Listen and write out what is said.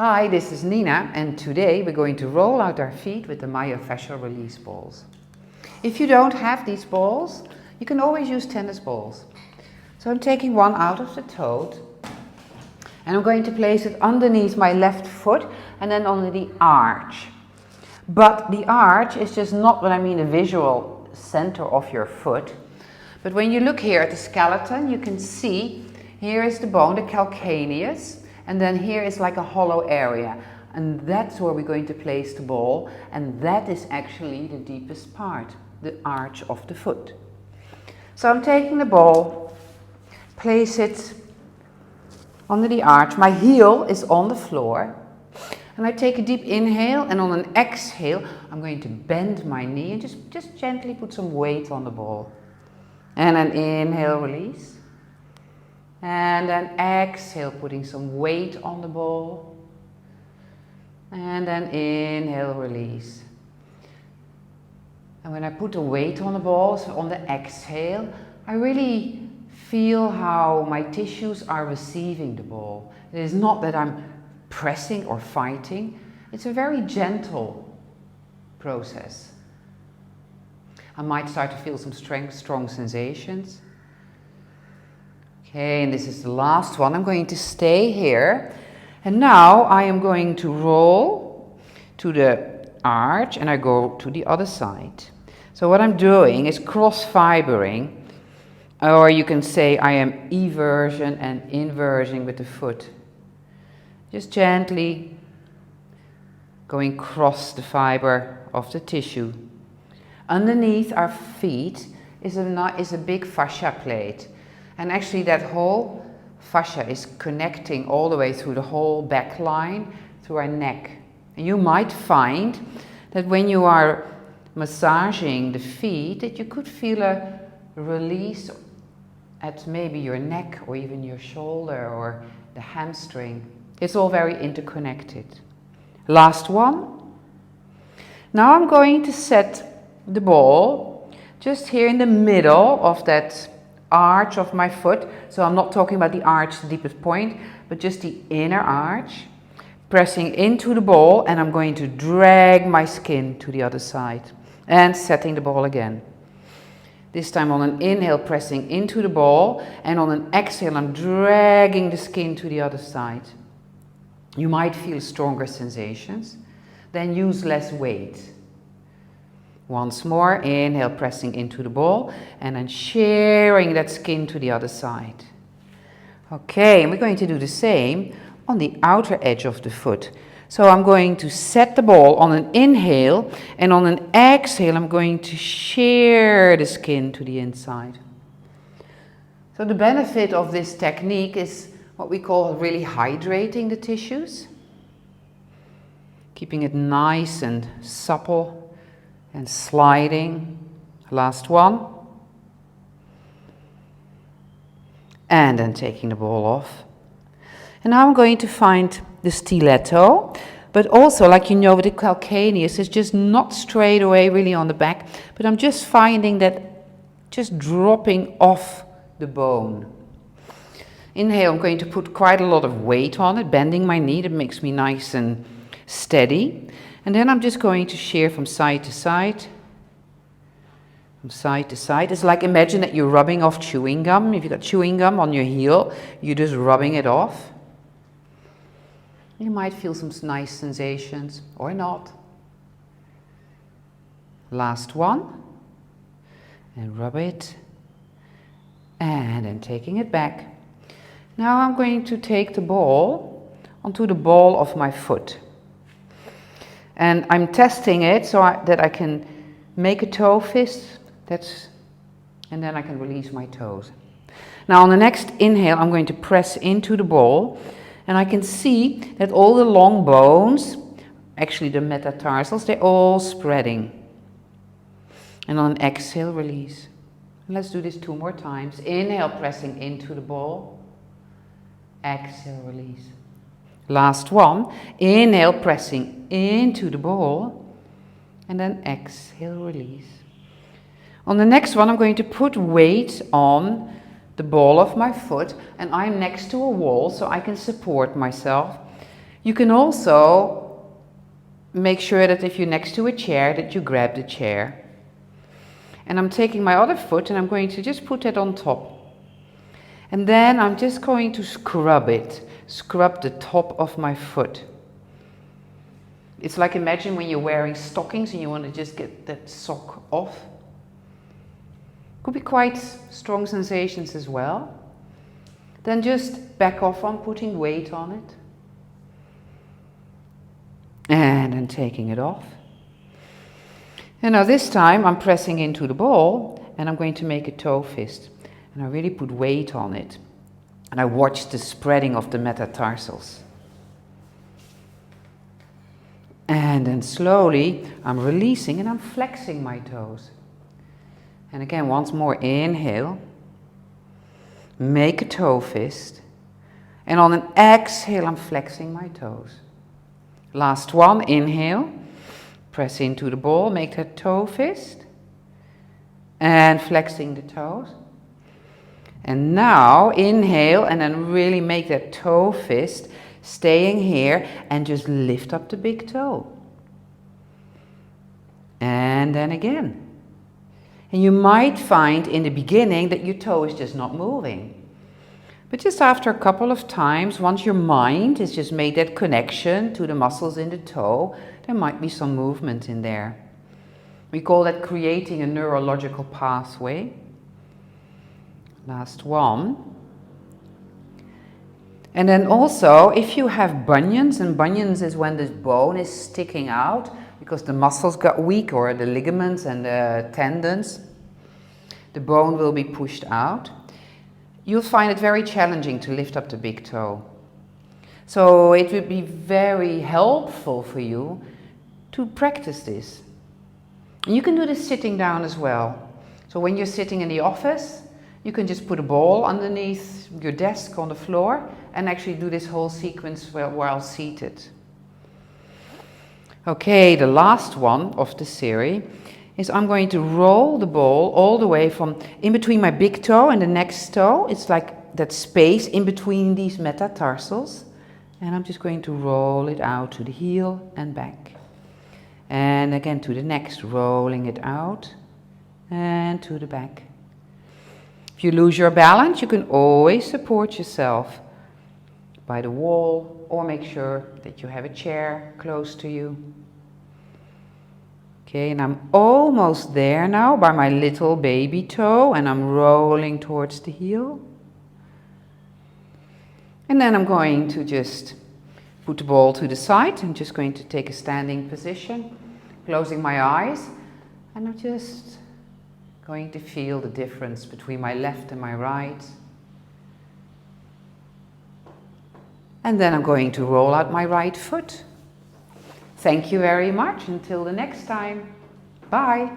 Hi, this is Nina, and today we're going to roll out our feet with the myofascial release balls. If you don't have these balls, you can always use tennis balls. So I'm taking one out of the tote and I'm going to place it underneath my left foot and then under the arch. But the arch is just not what I mean the visual center of your foot. But when you look here at the skeleton, you can see here is the bone, the calcaneus. And then here is like a hollow area, and that's where we're going to place the ball, and that is actually the deepest part, the arch of the foot. So I'm taking the ball, place it under the arch, my heel is on the floor, and I take a deep inhale, and on an exhale I'm going to bend my knee and just gently put some weight on the ball. And an inhale, release. And then exhale, putting some weight on the ball. And then inhale, release. And when I put the weight on the ball, so on the exhale, I really feel how my tissues are receiving the ball. It is not that I'm pressing or fighting. It's a very gentle process. I might start to feel some strong sensations. Okay, and this is the last one. I'm going to stay here. And now I am going to roll to the arch and I go to the other side. So what I'm doing is cross-fibering, or you can say I am eversion and inversion with the foot. Just gently going across the fiber of the tissue. Underneath our feet is a big fascia plate. And actually that whole fascia is connecting all the way through the whole back line, through our neck. And you might find that when you are massaging the feet, that you could feel a release at maybe your neck or even your shoulder or the hamstring. It's all very interconnected. Last one. Now I'm going to set the ball just here in the middle of that arch of my foot. So I'm not talking about the arch, the deepest point, but just the inner arch. Pressing into the ball, and I'm going to drag my skin to the other side. And setting the ball again. This time on an inhale, pressing into the ball, and on an exhale, I'm dragging the skin to the other side. You might feel stronger sensations. Then use less weight. Once more, inhale, pressing into the ball, and then sharing that skin to the other side. Okay, and we're going to do the same on the outer edge of the foot. So I'm going to set the ball on an inhale, and on an exhale, I'm going to share the skin to the inside. So the benefit of this technique is what we call really hydrating the tissues, keeping it nice and supple. And sliding, last one, and then taking the ball off. And now I'm going to find the stiletto, but also, like you know, with the calcaneus, it's just not straight away really on the back, but I'm just finding that just dropping off the bone. Inhale, I'm going to put quite a lot of weight on it, bending my knee, that makes me nice and steady. And then I'm just going to shear from side to side. From side to side. It's like imagine that you're rubbing off chewing gum. If you've got chewing gum on your heel, you're just rubbing it off. You might feel some nice sensations or not. Last one. And rub it. And then taking it back. Now I'm going to take the ball onto the ball of my foot. And I'm testing it so that I can make a toe fist, and then I can release my toes. Now on the next inhale, I'm going to press into the ball, and I can see that all the long bones, actually the metatarsals, they're all spreading. And on an exhale, release. And let's do this 2 more times. Inhale, pressing into the ball. Exhale, release. Last one, inhale, pressing into the ball, and then exhale, release. On the next one, I'm going to put weight on the ball of my foot, and I'm next to a wall so I can support myself. You can also make sure that if you're next to a chair, that you grab the chair. And I'm taking my other foot and I'm going to just put it on top. And then I'm just going to scrub the top of my foot. It's like, imagine when you're wearing stockings and you want to just get that sock off. Could be quite strong sensations as well. Then just back off on putting weight on it. And then taking it off. And now this time I'm pressing into the ball and I'm going to make a toe fist. And I really put weight on it. And I watch the spreading of the metatarsals. And then slowly I'm releasing and I'm flexing my toes. And again, once more, inhale. Make a toe fist. And on an exhale, I'm flexing my toes. Last one, inhale. Press into the ball, make that toe fist. And flexing the toes. And now, inhale, and then really make that toe fist. Staying here and just lift up the big toe. And then again. And you might find in the beginning that your toe is just not moving. But just after a couple of times, once your mind has just made that connection to the muscles in the toe, there might be some movement in there. We call that creating a neurological pathway. Last one. And then also, if you have bunions, and bunions is when the bone is sticking out because the muscles got weak, or the ligaments and the tendons, the bone will be pushed out. You'll find it very challenging to lift up the big toe. So it would be very helpful for you to practice this. And you can do this sitting down as well. So when you're sitting in the office, you can just put a ball underneath your desk on the floor and actually do this whole sequence while seated. Okay, the last one of the series is I'm going to roll the ball all the way from in between my big toe and the next toe. It's like that space in between these metatarsals. And I'm just going to roll it out to the heel and back. And again to the next, rolling it out and to the back. If you lose your balance, you can always support yourself by the wall or make sure that you have a chair close to you. Okay, and I'm almost there now by my little baby toe and I'm rolling towards the heel. And then I'm going to just put the ball to the side. I'm just going to take a standing position, closing my eyes, and I'm just going to feel the difference between my left and my right. And then I'm going to roll out my right foot. Thank you very much. Until the next time. Bye.